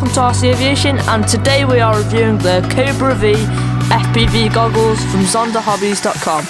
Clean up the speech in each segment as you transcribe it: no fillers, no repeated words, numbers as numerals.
welcome to RC Aviation, and today we are reviewing the Cobra V FPV goggles from ZondaHobbies.com.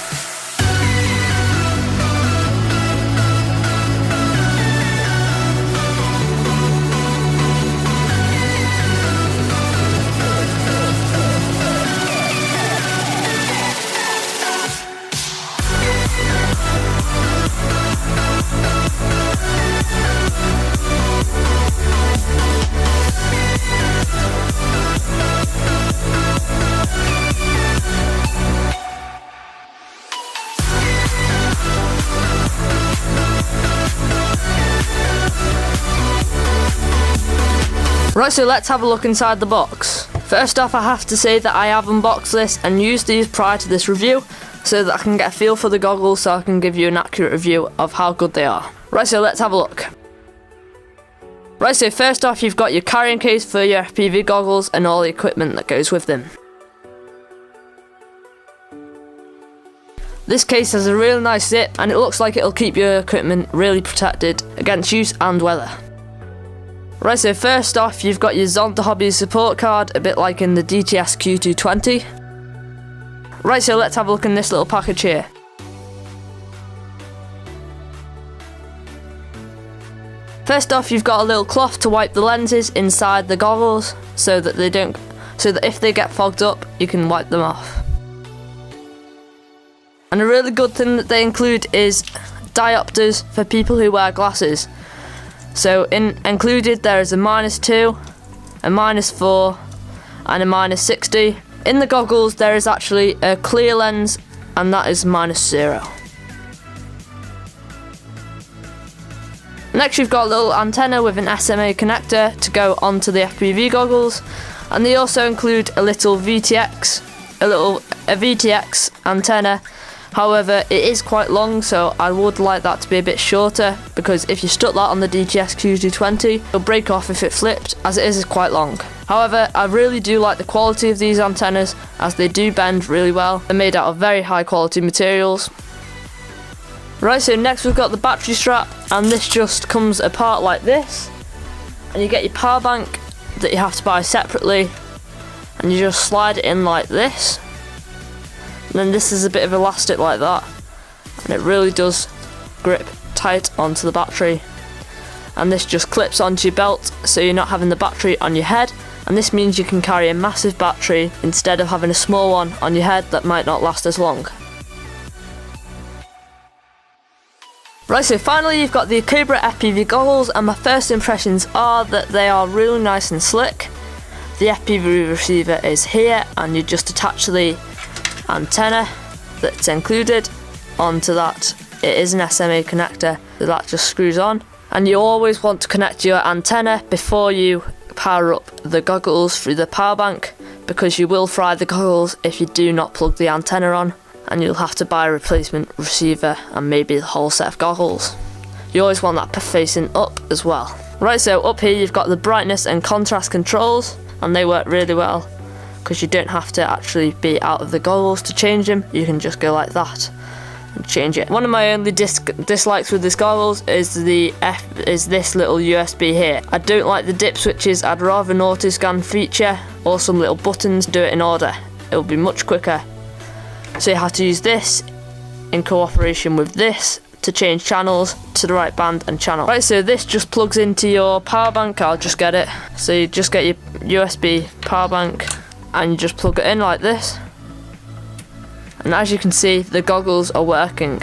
Right, so let's have a look inside the box. First off, I have to say that I have unboxed this and used these prior to this review so that I can get a feel for the goggles so I can give you an accurate review of how good they are. Right, so let's have a look. Right, so first off, you've got your carrying case for your FPV goggles and all the equipment that goes with them. This case has a really nice zip and it looks like it'll keep your equipment really protected against use and weather. Right, so first off, you've got your Zonda Hobbies support card, a bit like in the DTS Q220. Right, so let's have a look in this little package here. First off, you've got a little cloth to wipe the lenses inside the goggles so that if they get fogged up, you can wipe them off. And a really good thing that they include is diopters for people who wear glasses. So included there is a -2, a -4 and a -60. In the goggles there is actually a clear lens and that is -0. Next you've got a little antenna with an SMA connector to go onto the FPV goggles, and they also include a little VTX antenna. However, it is quite long, so I would like that to be a bit shorter, because if you stuck that on the DTS Q220, it'll break off if it flipped, as it is quite long. However, I really do like the quality of these antennas, as they do bend really well. They're made out of very high quality materials. Right, so next we've got the battery strap, and this just comes apart like this, and you get your power bank that you have to buy separately, and you just slide it in like this. And then this is a bit of elastic like that, and it really does grip tight onto the battery. And this just clips onto your belt, so you're not having the battery on your head, and this means you can carry a massive battery instead of having a small one on your head that might not last as long. Right, so finally you've got the Cobra FPV goggles, and my first impressions are that they are really nice and slick. The FPV receiver is here, and you just attach the antenna that's included onto that. It is an SMA connector, so that just screws on, and you always want to connect your antenna before you power up the goggles through the power bank, because you will fry the goggles if you do not plug the antenna on, and you'll have to buy a replacement receiver and maybe the whole set of goggles. You always want that facing up as well. Right, so up here you've got the brightness and contrast controls, and they work really well, because you don't have to actually be out of the goggles to change them. You can just go like that and change it. One of my only dislikes with this goggles is this little USB here. I don't like the dip switches. I'd rather an auto scan feature or some little buttons. Do it in order. It will be much quicker. So you have to use this in cooperation with this to change channels to the right band and channel. Right, so this just plugs into your power bank. I'll just get it. So you just get your USB power bank, and you just plug it in like this, and as you can see, the goggles are working.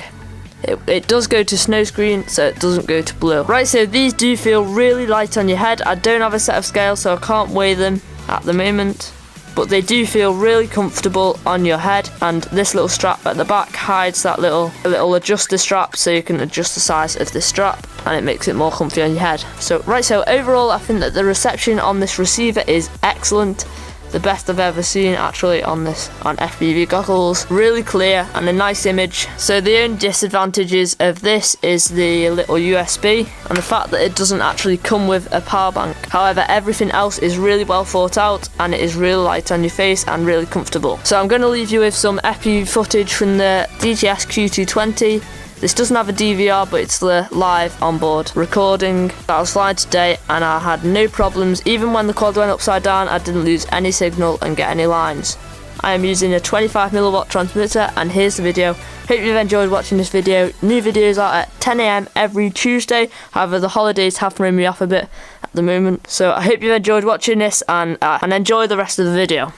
It does go to snow screen, so it doesn't go to blue. Right, so these do feel really light on your head. I don't have a set of scales, so I can't weigh them at the moment, but they do feel really comfortable on your head, and this little strap at the back hides that little adjuster strap, so you can adjust the size of this strap, and it makes it more comfy on your head. So overall I think that the reception on this receiver is excellent. The best I've ever seen actually on FPV goggles. Really clear and a nice image. So the only disadvantages of this is the little USB and the fact that it doesn't actually come with a power bank. However, everything else is really well thought out, and it is really light on your face and really comfortable. So I'm going to leave you with some FPV footage from the DTS Q220 This doesn't have a DVR, but it's the live onboard recording that I was flying today, and I had no problems. Even when the quad went upside down, I didn't lose any signal and get any lines. I am using a 25mm transmitter, and here's the video. Hope you've enjoyed watching this video. New videos are at 10 AM every Tuesday. However, the holidays have thrown me off a bit at the moment. So I hope you've enjoyed watching this, and enjoy the rest of the video.